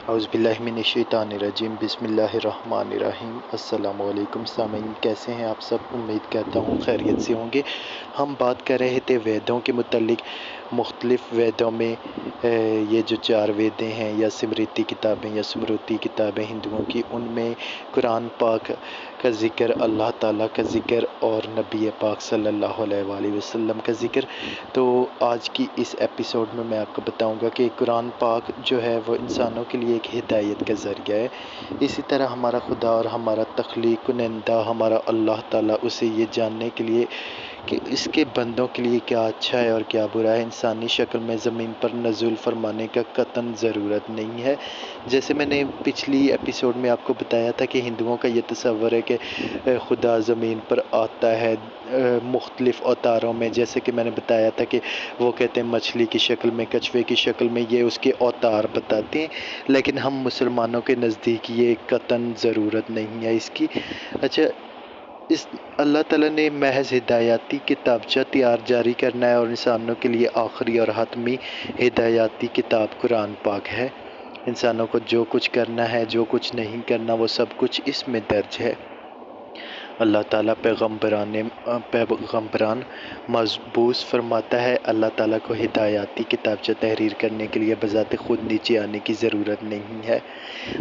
اعوذ باللہ من الشیطان الرجیم بسم اللہ الرحمن الرحیم۔ السلام علیکم سامعین، کیسے ہیں آپ سب؟ امید کرتا ہوں خیریت سے ہوں گے۔ ہم بات کر رہے تھے ویدوں کے متعلق۔ مختلف ویدوں میں یہ جو 4 ویدیں ہیں یا سمرتی کتابیں یا سمروتی کتابیں ہندوؤں کی، ان میں قرآن پاک کا ذکر، اللہ تعالیٰ کا ذکر اور نبی پاک صلی اللہ علیہ وآلہ وسلم کا ذکر۔ تو آج کی اس ایپیسوڈ میں آپ کو بتاؤں گا کہ قرآن پاک جو ہے وہ انسانوں کے لیے ایک ہدایت کا ذریعہ ہے۔ اسی طرح ہمارا خدا اور ہمارا تخلیق کنندہ ہمارا اللہ تعالیٰ اسے یہ جاننے کے لیے کہ اس کے بندوں کے لیے کیا اچھا ہے اور کیا برا ہے، انسانی شکل میں زمین پر نزول فرمانے کا قطعاً ضرورت نہیں ہے۔ جیسے میں نے پچھلی ایپیسوڈ میں آپ کو بتایا تھا کہ ہندوؤں کا یہ تصور ہے کہ خدا زمین پر آتا ہے مختلف اوتاروں میں، جیسے کہ میں نے بتایا تھا کہ وہ کہتے ہیں مچھلی کی شکل میں، کچھوے کی شکل میں، یہ اس کے اوتار بتاتے ہیں۔ لیکن ہم مسلمانوں کے نزدیک یہ قطعاً ضرورت نہیں ہے اس کی۔ اچھا، اس اللہ تعالیٰ نے محض ہدایاتی کتابچہ جاری کرنا ہے، اور انسانوں کے لیے آخری اور حتمی ہدایاتی کتاب قرآن پاک ہے۔ انسانوں کو جو کچھ کرنا ہے، جو کچھ نہیں کرنا، وہ سب کچھ اس میں درج ہے۔ اللہ تعالیٰ پیغمبران مبعوث فرماتا ہے۔ اللہ تعالیٰ کو ہدایاتی کتابچہ تحریر کرنے کے لیے بذات خود نیچے آنے کی ضرورت نہیں ہے۔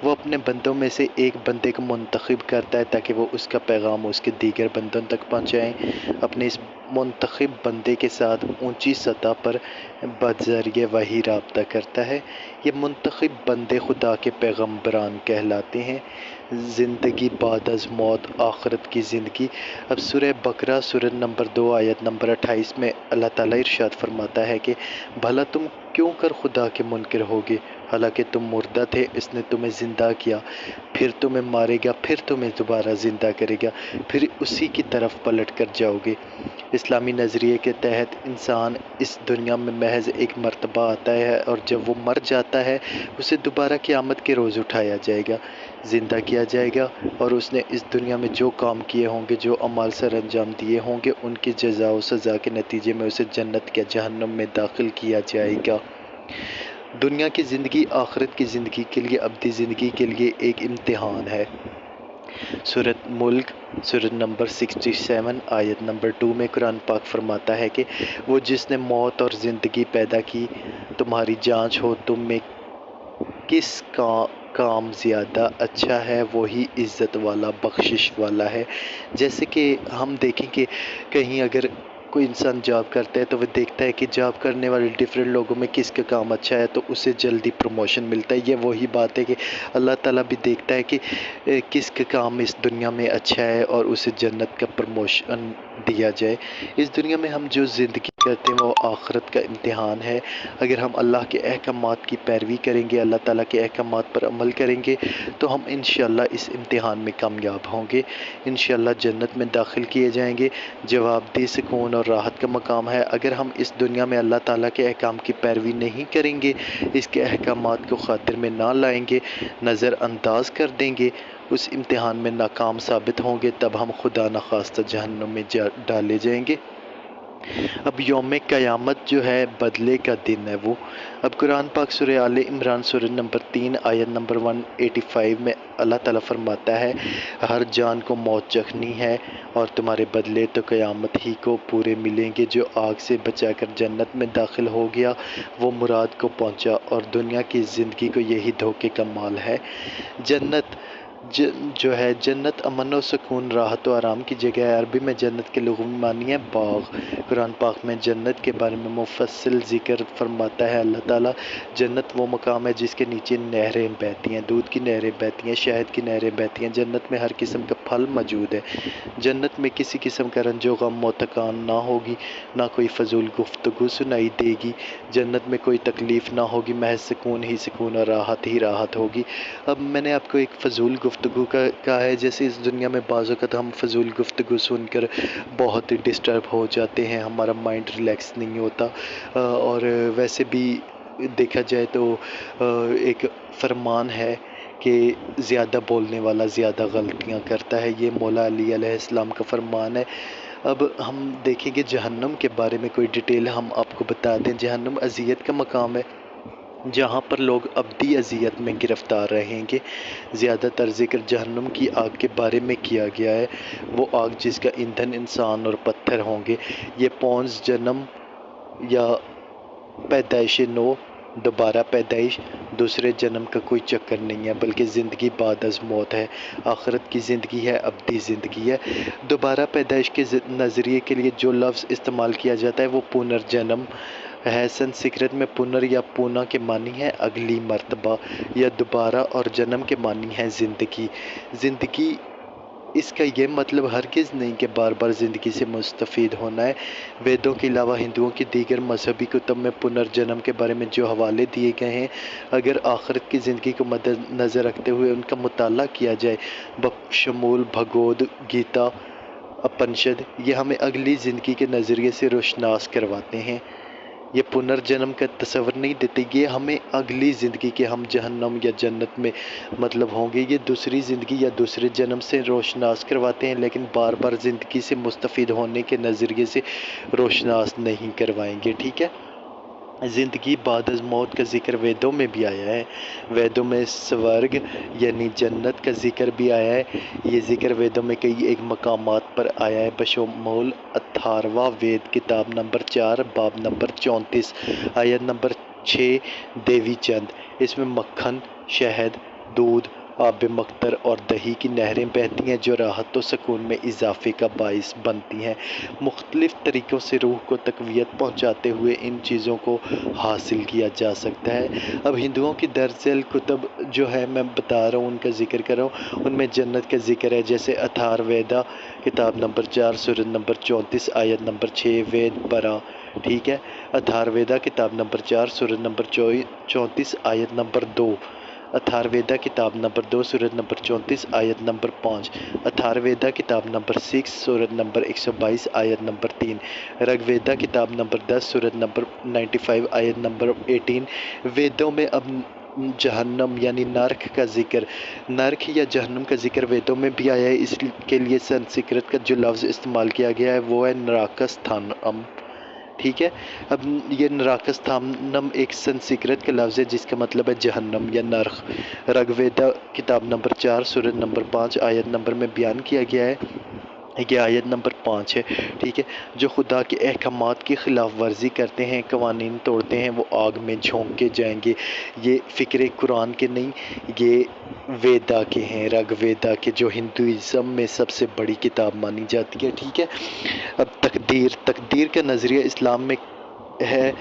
وہ اپنے بندوں میں سے ایک بندے کو منتخب کرتا ہے تاکہ وہ اس کا پیغام اس کے دیگر بندوں تک پہنچائیں۔ اپنے اس منتخب بندے کے ساتھ اونچی سطح پر بذریعہ وحی رابطہ کرتا ہے۔ یہ منتخب بندے خدا کے پیغمبران کہلاتے ہیں۔ زندگی بعد از موت، آخرت کی زندگی۔ اب سورہ بقرہ سورہ نمبر 2 آیت نمبر 28 میں اللہ تعالیٰ ارشاد فرماتا ہے کہ بھلا تم کیوں کر خدا کے منکر ہوگے؟ حالانکہ تم مردہ تھے، اس نے تمہیں زندہ کیا، پھر تمہیں مارے گا، پھر تمہیں دوبارہ زندہ کرے گا، پھر اسی کی طرف پلٹ کر جاؤ گے۔ اسلامی نظریے کے تحت انسان اس دنیا میں محض ایک مرتبہ آتا ہے، اور جب وہ مر جاتا ہے اسے دوبارہ قیامت کے روز اٹھایا جائے گا، زندہ کیا جائے گا، اور اس نے اس دنیا میں جو کام کیے ہوں گے، جو اعمال سر انجام دیے ہوں گے، ان کی جزا و سزا کے نتیجے میں اسے جنت یا جہنم میں داخل کیا جائے گا۔ دنیا کی زندگی آخرت کی زندگی کے لیے، ابدی زندگی کے لیے ایک امتحان ہے۔ سورۃ ملک سورۃ نمبر 67 آیت نمبر 2 میں قرآن پاک فرماتا ہے کہ وہ جس نے موت اور زندگی پیدا کی، تمہاری جانچ ہو تم میں کس کام زیادہ اچھا ہے، وہی عزت والا، بخشش والا ہے۔ جیسے کہ ہم دیکھیں کہ کہیں اگر کوئی انسان جاب کرتا ہے تو وہ دیکھتا ہے کہ جاب کرنے والے ڈیفرنٹ لوگوں میں کس کا کام اچھا ہے تو اسے جلدی پروموشن ملتا ہے۔ یہ وہی بات ہے کہ اللہ تعالیٰ بھی دیکھتا ہے کہ کس کا کام اس دنیا میں اچھا ہے اور اسے جنت کا پروموشن دیا جائے۔ اس دنیا میں ہم جو زندگی کرتے ہیں وہ آخرت کا امتحان ہے۔ اگر ہم اللہ کے احکامات کی پیروی کریں گے، اللہ تعالیٰ کے احکامات پر عمل کریں گے تو ہم انشاءاللہ اس امتحان میں کامیاب ہوں گے، انشاءاللہ جنت میں داخل کیے جائیں گے۔ جواب دہ سکون اور راحت کا مقام ہے۔ اگر ہم اس دنیا میں اللہ تعالیٰ کے احکام کی پیروی نہیں کریں گے، اس کے احکامات کو خاطر میں نہ لائیں گے، نظر انداز کر دیں گے، اس امتحان میں ناکام ثابت ہوں گے، تب ہم خدا نخواستہ جہنم میں ڈالے جائیں گے۔ اب یوم قیامت جو ہے بدلے کا دن ہے وہ۔ اب قرآن پاک سورہ آل عمران سورہ نمبر 3 آیت نمبر 185 میں اللہ تعالیٰ فرماتا ہے، ہر جان کو موت چکھنی ہے اور تمہارے بدلے تو قیامت ہی کو پورے ملیں گے۔ جو آگ سے بچا کر جنت میں داخل ہو گیا وہ مراد کو پہنچا، اور دنیا کی زندگی کو یہی دھوکے کا مال ہے۔ جنت جو ہے، جنت امن و سکون، راحت و آرام کی جگہ ہے۔ عربی میں جنت کے لغوی معنی ہے باغ۔ قرآن پاک میں جنت کے بارے میں مفصل ذکر فرماتا ہے اللہ تعالیٰ۔ جنت وہ مقام ہے جس کے نیچے نہریں بہتی ہیں، دودھ کی نہریں بہتی ہیں، شہد کی نہریں بہتی ہیں۔ جنت میں ہر قسم کا پھل موجود ہے۔ جنت میں کسی قسم کا رنج و غم و تکان نہ ہوگی، نہ کوئی فضول گفتگو سنائی دے گی۔ جنت میں کوئی تکلیف نہ ہوگی، محض سکون ہی سکون اور راحت ہی راحت ہوگی۔ اب میں نے آپ کو ایک فضول گفتگو کا کہا ہے، جیسے اس دنیا میں بعض اوقات ہم فضول گفتگو سن کر بہت ڈسٹرب ہو جاتے ہیں، ہمارا مائنڈ ریلیکس نہیں ہوتا، اور ویسے بھی دیکھا جائے تو ایک فرمان ہے کہ زیادہ بولنے والا زیادہ غلطیاں کرتا ہے، یہ مولا علی علیہ السلام کا فرمان ہے۔ اب ہم دیکھیں گے جہنم کے بارے میں کوئی ڈیٹیل ہم آپ کو بتا دیں۔ جہنم اذیت کا مقام ہے۔ جہاں پر لوگ ابدی اذیت میں گرفتار رہیں گے۔ زیادہ تر ذکر جہنم کی آگ کے بارے میں کیا گیا ہے، وہ آگ جس کا ایندھن انسان اور پتھر ہوں گے۔ یہ پونز جنم یا پیدائش نو، دوبارہ پیدائش، دوسرے جنم کا کوئی چکر نہیں ہے، بلکہ زندگی بعد از موت ہے۔ آخرت کی زندگی ہے، ابدی زندگی ہے۔ دوبارہ پیدائش کے نظریے کے لیے جو لفظ استعمال کیا جاتا ہے وہ پنرجنم ہے۔ سنسکرت میں پنر یا پونا کے معنی ہے اگلی مرتبہ، یا دوبارہ، اور جنم کے معنی ہے زندگی۔ زندگی، اس کا یہ مطلب ہرگز نہیں کہ بار بار زندگی سے مستفید ہونا ہے۔ ویدوں کے علاوہ ہندوؤں کی دیگر مذہبی کتب میں پنرجنم کے بارے میں جو حوالے دیے گئے ہیں، اگر آخرت کی زندگی کو مد نظر رکھتے ہوئے ان کا مطالعہ کیا جائے، بشمول بھگود گیتا، اپنشد، یہ ہمیں اگلی زندگی کے نظریے سے روشناس کرواتے ہیں۔ یہ پنرجنم کا تصور نہیں دیتے، یہ ہمیں اگلی زندگی کے ہم جہنم یا جنت میں مطلب ہوں گے، یہ دوسری زندگی یا دوسرے جنم سے روشناس کرواتے ہیں، لیکن بار بار زندگی سے مستفید ہونے کے نظریے سے روشناس نہیں کروائیں گے، ٹھیک ہے۔ زندگی بعد از موت کا ذکر ویدوں میں بھی آیا ہے۔ ویدوں میں سورگ یعنی جنت کا ذکر بھی آیا ہے۔ یہ ذکر ویدوں میں کئی ایک مقامات پر آیا ہے، بشمول اتھاروا وید، کتاب نمبر 4، باب نمبر 34، آیت نمبر 6، دیوی چند۔ اس میں مکھن، شہد، دودھ، آب مقطر اور دہی کی نہریں بہتی ہیں جو راحت و سکون میں اضافے کا باعث بنتی ہیں۔ مختلف طریقوں سے روح کو تقویت پہنچاتے ہوئے ان چیزوں کو حاصل کیا جا سکتا ہے۔ اب ہندوؤں کی درج ذیل کتب جو ہے میں بتا رہا ہوں، ان کا ذکر کر رہا ہوں، ان میں جنت کا ذکر ہے، جیسے اتھار ویدا، کتاب نمبر 4، سورت نمبر 34، آیت نمبر 6، وید پرا، ٹھیک ہے۔ اتھار ویدا، کتاب نمبر 4، سورت نمبر 34، آیت نمبر 2۔ اتھار ویدا، کتاب نمبر 2، سورت نمبر 34، آیت نمبر 5۔ اتھار ویدا، کتاب نمبر 6، سورت نمبر 122، آیت نمبر 3۔ رگ ویدا، کتاب نمبر 10، سورت نمبر 95، آیت نمبر 18۔ ویدوں میں اب جہنم یعنی نرک کا ذکر، نرک یا جہنم کا ذکر ویدوں میں بھی آیا ہے۔ اس کے لیے سنسکرت کا جو لفظ استعمال کیا گیا ہے وہ ہے نراکستھانم، ٹھیک ہے۔ اب یہ نراکستھانم ایک سنسکرت کا لفظ ہے جس کا مطلب ہے جہنم یا نرک۔ رگ ویدا، کتاب نمبر 4، سورت نمبر 5، آیت نمبر میں بیان کیا گیا ہے، یہ آیت نمبر 5 ہے، ٹھیک ہے۔ جو خدا کے احکامات کی خلاف ورزی کرتے ہیں، قوانین توڑتے ہیں، وہ آگ میں جھونکے جائیں گے۔ یہ فکر قرآن کے نہیں، یہ ویدا کے ہیں، رگ ویدا کے، جو ہندوازم میں سب سے بڑی کتاب مانی جاتی ہے، ٹھیک ہے۔ اب تقدیر کا نظریہ اسلام میں ہے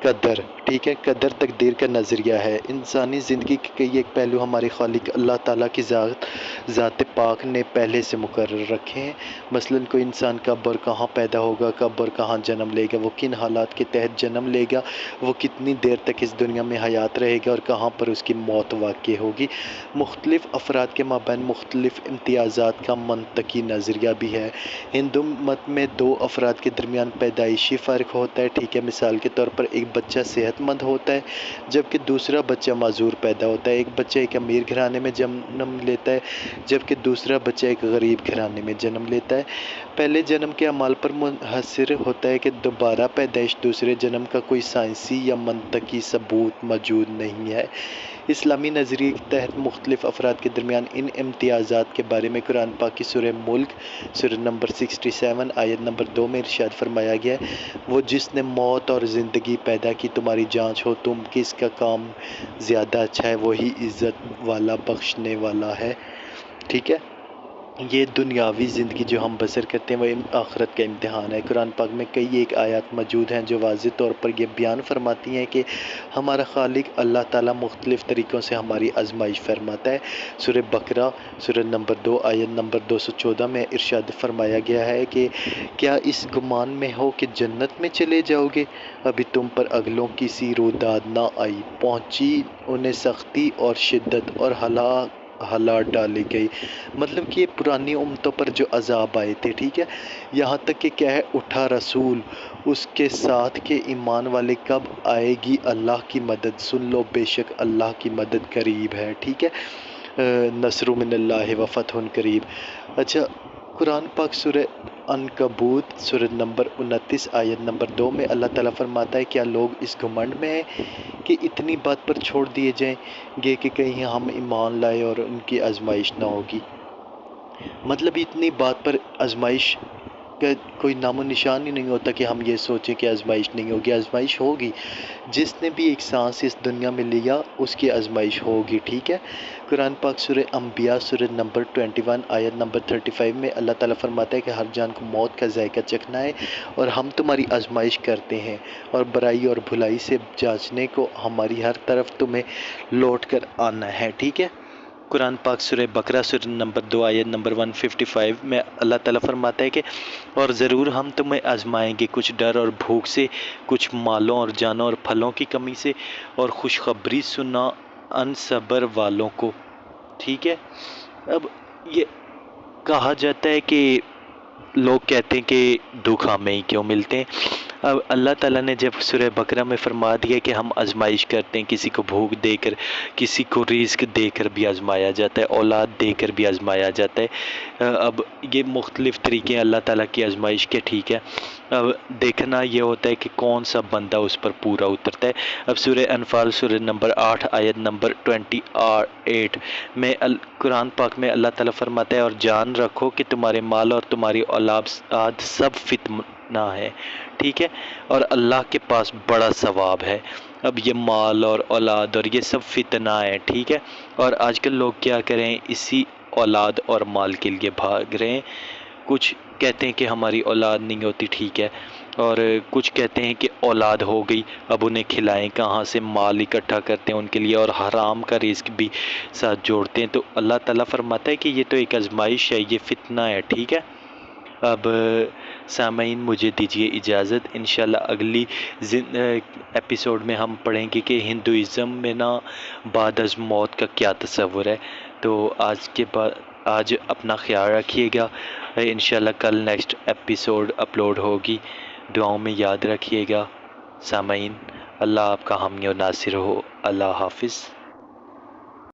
قدر، ٹھیک ہے۔ قدر تقدیر کا نظریہ ہے۔ انسانی زندگی کے کئی ایک پہلو ہمارے خالق اللہ تعالیٰ کی ذات پاک نے پہلے سے مقرر رکھے ہیں۔ مثلاً کوئی انسان کب اور کہاں پیدا ہوگا، کب اور کہاں جنم لے گا، وہ کن حالات کے تحت جنم لے گا، وہ کتنی دیر تک اس دنیا میں حیات رہے گا اور کہاں پر اس کی موت واقع ہوگی۔ مختلف افراد کے مابین مختلف امتیازات کا منطقی نظریہ بھی ہے۔ ہندو مت میں دو افراد کے درمیان پیدائشی فرق ہوتا ہے، ٹھیک ہے۔ مثال کے طور پر ایک بچہ صحت مند ہوتا ہے جبکہ دوسرا بچہ معذور پیدا ہوتا ہے۔ ایک بچہ ایک امیر گھرانے میں جنم لیتا ہے جبکہ دوسرا بچہ ایک غریب گھرانے میں جنم لیتا ہے۔ پہلے جنم کے اعمال پر منحصر ہوتا ہے کہ دوبارہ پیدائش، دوسرے جنم کا کوئی سائنسی یا منطقی ثبوت موجود نہیں ہے۔ اسلامی نظریے کے تحت مختلف افراد کے درمیان ان امتیازات کے بارے میں قرآن پاک کی سورہ ملک، سورہ نمبر 67، آیت نمبر 2 میں ارشاد فرمایا گیا ہے، وہ جس نے موت اور زندگی پیدا کی، تمہاری جانچ ہو تم کس کا کام زیادہ اچھا ہے، وہی عزت والا بخشنے والا ہے، ٹھیک ہے۔ یہ دنیاوی زندگی جو ہم بسر کرتے ہیں وہ آخرت کا امتحان ہے۔ قرآن پاک میں کئی ایک آیات موجود ہیں جو واضح طور پر یہ بیان فرماتی ہیں کہ ہمارا خالق اللہ تعالیٰ مختلف طریقوں سے ہماری آزمائش فرماتا ہے۔ سورہ بقرہ، سورہ نمبر 2، آیت نمبر 214 میں ارشاد فرمایا گیا ہے کہ کیا اس گمان میں ہو کہ جنت میں چلے جاؤ گے؟ ابھی تم پر اگلوں کی سی روداد نہ آئی، پہنچی انہیں سختی اور شدت اور ہلا ڈالی گئی۔ مطلب کہ یہ پرانی امتوں پر جو عذاب آئے تھے، ٹھیک ہے۔ یہاں تک کہ کیا ہے، اٹھا رسول اس کے ساتھ کہ ایمان والے کب آئے گی اللہ کی مدد، سن لو بے شک اللہ کی مدد قریب ہے، ٹھیک ہے۔ نصر من اللہ و فتح قریب۔ اچھا، قرآن پاک سورہ عنکبوت سورۃ نمبر 29 آیت نمبر 2 میں اللہ تعالیٰ فرماتا ہے کیا لوگ اس گھمنڈ میں ہیں کہ اتنی بات پر چھوڑ دیے جائیں گے کہ کہیں ہم ایمان لائے اور ان کی آزمائش نہ ہوگی۔ مطلب اتنی بات پر آزمائش کا کوئی نام و نشان ہی نہیں ہوتا کہ ہم یہ سوچیں کہ آزمائش نہیں ہوگی۔ آزمائش ہوگی، جس نے بھی ایک سانس اس دنیا میں لیا اس کی آزمائش ہوگی، ٹھیک ہے۔ قرآن پاک سورہ انبیاء سورہ نمبر 21 آیت نمبر 35 میں اللہ تعالیٰ فرماتا ہے کہ ہر جان کو موت کا ذائقہ چکھنا ہے اور ہم تمہاری آزمائش کرتے ہیں اور برائی اور بھلائی سے جانچنے کو ہماری ہر طرف تمہیں لوٹ کر آنا ہے، ٹھیک ہے۔ قرآن پاک سورہ بقرہ سورہ نمبر 2 آیت نمبر 155 میں اللہ تعالیٰ فرماتا ہے کہ اور ضرور ہم تمہیں آزمائیں گے، کچھ ڈر اور بھوک سے، کچھ مالوں اور جانوں اور پھلوں کی کمی سے، اور خوشخبری سنا ان صبر والوں کو، ٹھیک ہے۔ اب یہ کہا جاتا ہے کہ لوگ کہتے ہیں کہ دکھ ہمیں ہی کیوں ملتے ہیں۔ اب اللہ تعالیٰ نے جب سورہ بقرہ میں فرما دیا کہ ہم آزمائش کرتے ہیں، کسی کو بھوک دے کر، کسی کو رزق دے کر بھی آزمایا جاتا ہے، اولاد دے کر بھی آزمایا جاتا ہے۔ اب یہ مختلف طریقے ہیں اللہ تعالیٰ کی آزمائش کے، ٹھیک ہے۔ اب دیکھنا یہ ہوتا ہے کہ کون سا بندہ اس پر پورا اترتا ہے۔ اب سورہ انفال سورہ نمبر 8 آیت نمبر 28 میں قرآن پاک میں اللہ تعالیٰ فرماتا ہے اور جان رکھو کہ تمہارے مال اور تمہاری اولاد سب فتنہ ہے، ٹھیک ہے، اور اللہ کے پاس بڑا ثواب ہے۔ اب یہ مال اور اولاد اور یہ سب فتنہ ہے، ٹھیک ہے، اور آج کل لوگ کیا کریں، اسی اولاد اور مال کے لیے بھاگ رہے ہیں۔ کچھ کہتے ہیں کہ ہماری اولاد نہیں ہوتی، ٹھیک ہے، اور کچھ کہتے ہیں کہ اولاد ہو گئی، اب انہیں کھلائیں کہاں سے، مال اکٹھا کرتے ہیں ان کے لیے اور حرام کا رزق بھی ساتھ جوڑتے ہیں۔ تو اللہ تعالیٰ فرماتا ہے کہ یہ تو ایک آزمائش ہے، یہ فتنہ ہے، ٹھیک ہے۔ اب سامعین مجھے دیجیے اجازت، انشاءاللہ اگلی ایپیسوڈ میں ہم پڑھیں گے کہ ہندوازم میں نا بعد از موت کا کیا تصور ہے۔ تو آج اپنا خیال رکھیے گا، انشاءاللہ کل نیکسٹ ایپیسوڈ اپلوڈ ہوگی، دعاؤں میں یاد رکھیے گا۔ سامعین اللہ آپ کا حامی و ناصر ہو، اللہ حافظ۔